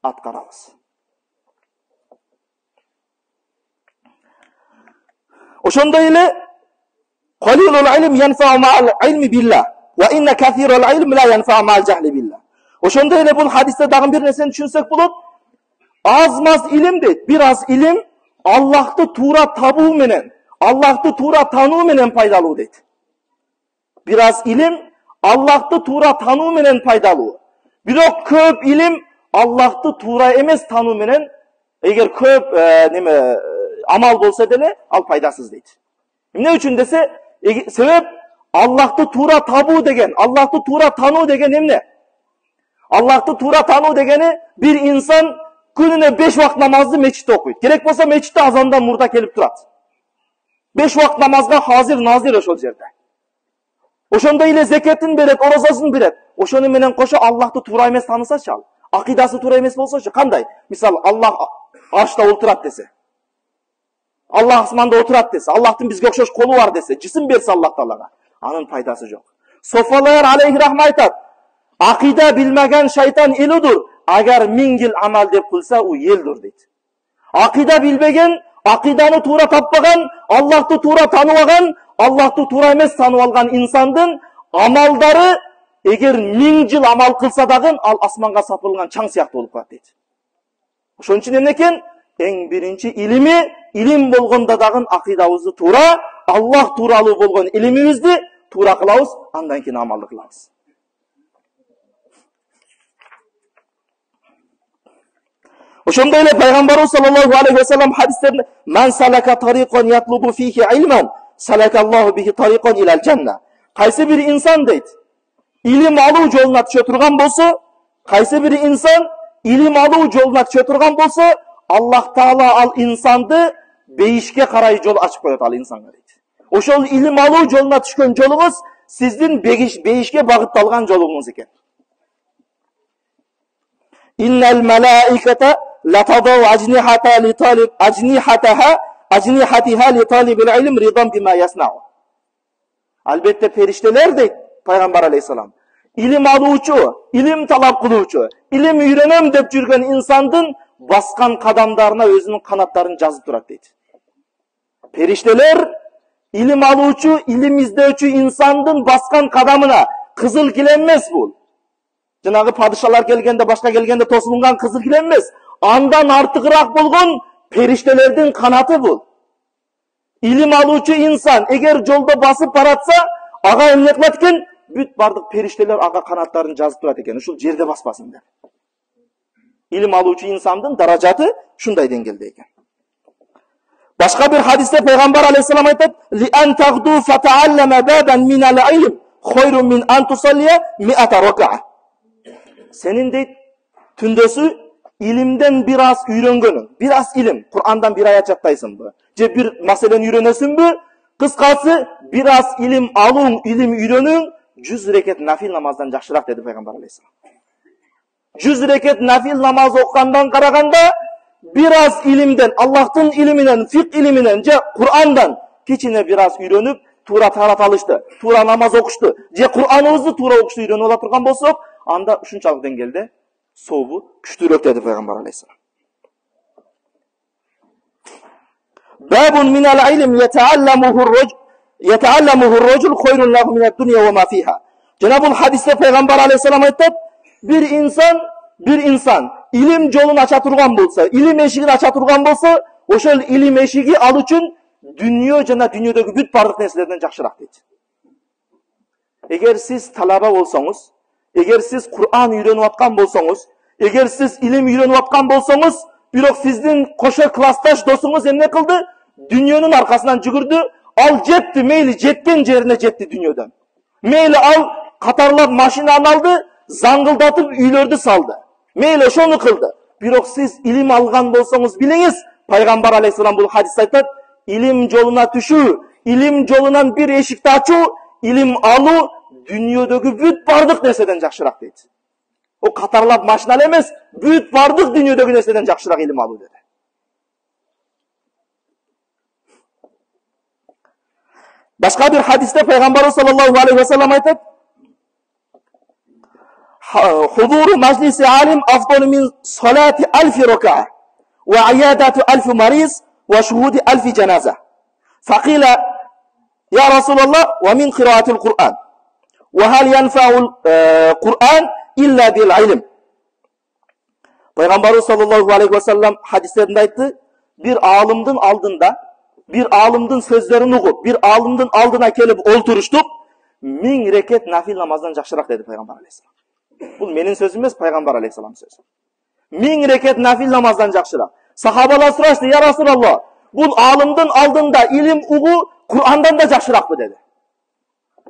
аткарабыз. Ошондой эле qalilul ilm yanfa'u ma'al ilmi billah wa inna kathirul ilm la yanfa'u ma'al jahli billah. Ошондой эле бул хадисте дагы бир нерсени түшүнсөк болот. Аз-маз илим дейт. Бир аз илим Аллахты туура табуу менен, Аллахты туура тануу менен пайдалуу дейт. Бир аз илим Аллахты туура тануу менен пайдалуу. Бирок көп илим Аллахты туура эмес тануу менен, эгер көп амал болсо деле ал пайдасыз дейт. Эмне үчүн десе, себеп Аллахты туура табуу деген, Аллахты туура тануу деген эмне? Аллахты туура тануу дегени бир инсан күнүнө 5 вакыт намазды мечитте окуйт. Керек болсо мечитте азандан мурда келип турат. 5 вакыт намазга hazır назир ошол жерде. Ошондой эле закатын берет, оразасын берет. Ошону менен кошо Аллахты туура эмес таанысачы ал. Акыйдасы туура эмес болсочу кандай? Мисалы, Аллах аршта отурат десе. Аллах асманда отурат десе, Аллахтын бизге окшош колу бар десе, жисим берсе Аллах Таалага, анын пайдасы жок. Софалар алейхи рахма айтат: акыйда билмеген шайтан элудур, агар 1000 жыл амал деп кылса, у элдур дейт. Акыйда билбеген, акыйданы туура таппаган, Аллахты туура таныбаган, Аллахты туура эмес танып алган инсандын амалдары эгер 1000 жыл амал кылса дагы ал асманга сапырылган чаң сыяктуу болуп калат дейт. Ошон үчүн эмне экен? Эң биринчи илим болгондо дагы акыйдабызды туура, Аллах тууралуу болгон илимибизди туура кылабыз, андан кийин амалды кылабыз. Ошондой эле пайгамбарыбыз саллаллаху алейхи ва саллям хадистеринде "Ман салака тарикан ятлубу фихи илман, салакаллаху бихи тарикан илал жанна." Кайсы бир инсан дейт, илим алуу жолуна түшө турган болсо, кайсы бир инсан илим алуу жолуна түшө турган болсо, Аллах Таала ал инсанды бейишке карай жол ачып коет ал инсанга дейт. Ошол илим алуу жолуна түшкөн жолуңуз сиздин бейишке багытталган жолуңуз экен. Иннал малаиката латадау ажнихатаха ли талибил илм ридан бима яснау. Албетте периштелер дейт пайгамбар алейхиссалам. Илим алуучу, илим талап кылуучу, илим үйрөнөм деп жүргөн инсандын баскан кадамдарына өзүнүн канаттарын жазып турат дейт. Периштелер илим алуучу, илим издөөчү инсандын баскан кадамына кызыл килем эмес бул. Жанагы падышалар келгенде, башка келгенде тосулунган кызыл килем эмес. Андан артыгыраак болгон периштелердин канаты бул. Илим алуучу инсан эгер жолдо басып баратса, ага эмне кылат экен? Бүт бардык периштелер ага канаттарын жазып турат экен. Ушул жерде баспасын деп. Илим алуучу инсандын даражаты ушундай деңгээлде экен. Башка бир хадисте пайгамбар алейхиссалам айтат: "Ли ан тагду фатааллама бабан мин ал-илм хойрун мин ан тусаллия 100 рак'a." Сенин дейт түндөсү илимден бир аз үйрөнгөнүң, бир аз илим, Кур'андан бир аят жаттайсыңбы, же бир маселени үйрөнөсүңбү? Кыскасы, бир аз илим алууң, илим үйрөнүүң 100 рекет нафил намаздан жакшыраак деди пайгамбар алейхиссалам. 100 рекет нафил намаз окугандан караганда бир аз илимден, Аллахтын илиминен, фик илиминен же Кур'андан кичине бир аз үйрөнүп, туура тарат алышты, туура намаз окушту, же Кур'аныбызды туура окушту үйрөнүп ала турган болсок, анда ушунчалык деңгээлде сообу күчтүүрөөк деди пайгамбар алейхиссалам. Бабун минал илм yata'allamuhu ar-rajul khayrun lahu min ad-dunya wa ma fiha. Жана бул хадисте пайгамбар алейхиссалам айтат, бир инсан илим жолун ача турган болсо, илим эшигин ача турган болсо, ошол илим эшиги ал үчүн дүйнө жана дүйнөдөгү бүт бардык нерселерден жакшыраак дейт. Эгер сиз талаба болсоңуз, эгер сиз Кур'ан үйрөнүп аткан болсоңуз, эгер сиз илим үйрөнүп аткан болсоңуз, бирок сиздин кошо классташ досуңуз эмне кылды? Дүйнөнүн аркасынан жүгүрдү, ал жетти, мейли жеткен жерине жетти дүйнөдөн. Мейли ал катарлап машинаны алды, заңгылдатып үйлөрдү салды. Мейли ошону кылды. Бирок сиз илим алган болсоңуз билиңиз, пайгамбар алейхиссалам бул хадисте айтат, илим жолуна түшүү, илим жолунан бир эшикти ачуу, илим алуу дүйнөдөгү бүт бардык нерседен жакшыраак дейт. О катарлап машина эмес, бүт бардык дүйнөдөгү нерседен жакшыраак илим алуу деди. Башка бир хадисте пайгамбар саллаллаху алейхи ва саллям айтат: huzuru majlisi alim afdalu min salati alfi raka'a ve iyadatu alfi mariz ve şuhudi alfi cenaze. Fakila ya Resulallah ve min kıraatil Kur'an. Ve hal yenfa'ul Kur'an illa bil ilim. Peygamberimiz sallallahu aleyhi ve sellem hadislerinde aytdı. Bir alımdın sözlerini okup, bir alımdın aldına kelip olturuştup, 1000 reket nafil namazdan jakşırak dedi Peygamber aleyhisselam. Bu menin sözüm emas, Peygamber aleyhisselam sözü. 1000 reket nafil namazdan jakşırak. Sahabalar soraştı, ya Resulallah, bu alımdın aldında ilim uğu Kur'an'dan da jakşırak mı dedi.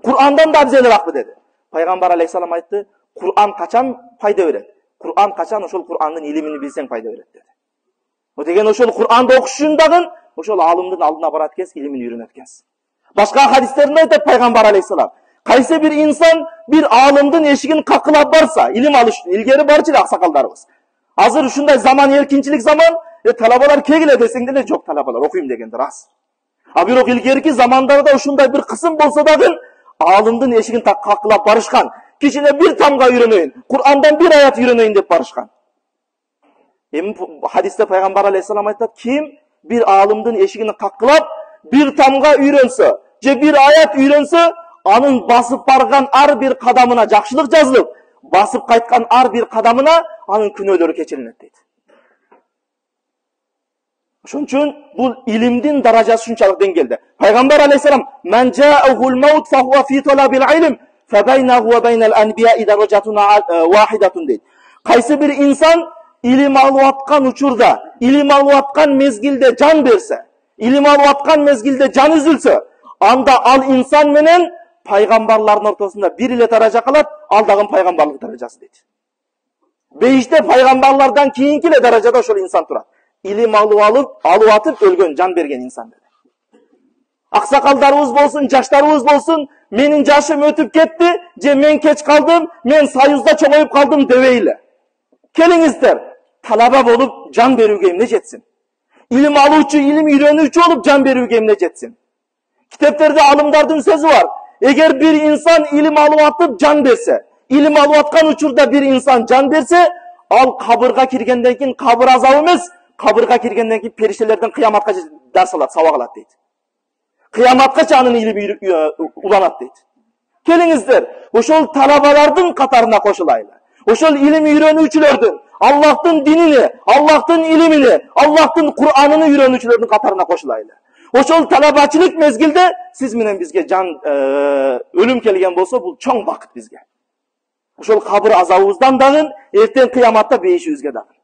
Kur'an'dan da abzelirak mı dedi. Peygamber aleyhisselam aytdı, Kur'an kaçan fayda öğret. Kur'an kaçan oşol Kur'an'ın ilimini bilsen fayda öğret dedi. O degen oşol Kur'an'da okuşun dagın, oşol alımdın aldına barat kes, ilimini yürünet kes. Başka hadislerinde aytdı Peygamber aleyhisselam. Kayse bir insan bir alımdın eşigin kakılap barsa, ilim alışın, ilgeri barçıyla aksakallarımız. Hazır şunday zaman, erkinçilik zaman, talabalar kegile deseng de ne çok talabalar, okuyayım degendir az. Bir o ilgeriki zamanlarda şunday bir kısım bolsa dagın, alımdın eşigin kakılap barışkan, kişine bir tamga yürüneyin, Kur'an'dan bir ayet yürüneyin deyip barışkan. Hadiste Peygamber aleyhisselam aytdı, kim bir alımdın eşigini kakılap, bir tamga yürünse, bir ayet yürünse, anın basıp bargan ar bir kadamına jakşılık жазылып, basıp kaytkan ar bir kadamına anın күнөөлөрү keçirilet deydi. Şunun için bu ilimdin darajası şunçalık dengelde. Peygamber aleyhisselam, "Men ca'ahul maut fa huwa fi talabil ilm, fa baynahu ve baynal anbiya'i darajatun wahidatun" deydi. Kaysi bir insan ilim alıvatkan uçurda, ilim alıvatkan mezgilde can verse, ilim alıvatkan mezgilde can üzülse, anda al insan menen paygambarların ortasında bir ile daraja kalat, aldağın paygambarlık darajası dedi. Beyişte paygambarlardan keyinkiyle darajada şöyle insan turar. İlim alıvatıp ölgön, can bergen insan dedi. Aksakaldarımız bolsun, yaşlarımız bolsun, menin yaşım ötüp ketti, men keç kaldım, men sayızda çoğayıp kaldım deveyle. Kelingizler, talaba bolup can berüge emne jetsin. İlim alıuçu, ilim öğrenүүчү olup can berüge emne jetsin. Kitaplarda alımdardın sözü var. Eğer bir insan ilim alıvatıp can berse, ilim alıvatkan uçurda bir insan can berse, al kabırga kirgenden keyin kabır azabı emas, kabırga kirgenden keyin periştelerden kıyamatga ders alat, sabak alat deydi. Kıyamatgacha anın ilimi ulanat deydi. Kelingizler, oşol talabalardın katarına koşulaylar. Oşol ilim öğrenүүчүlördün, Allah'tın dinini, Allah'tın ilimini, Allah'tın Kur'an'ını öğrenүүчүlördün katarına koşulaylar. Oşol talabaçılık mezgilde siz menen bizge can ölüm kelgen bolsa bu çoң vakit bizge. Oşol kabır azabımızdan dagın, erten kıyamatta beyişibizge dagın.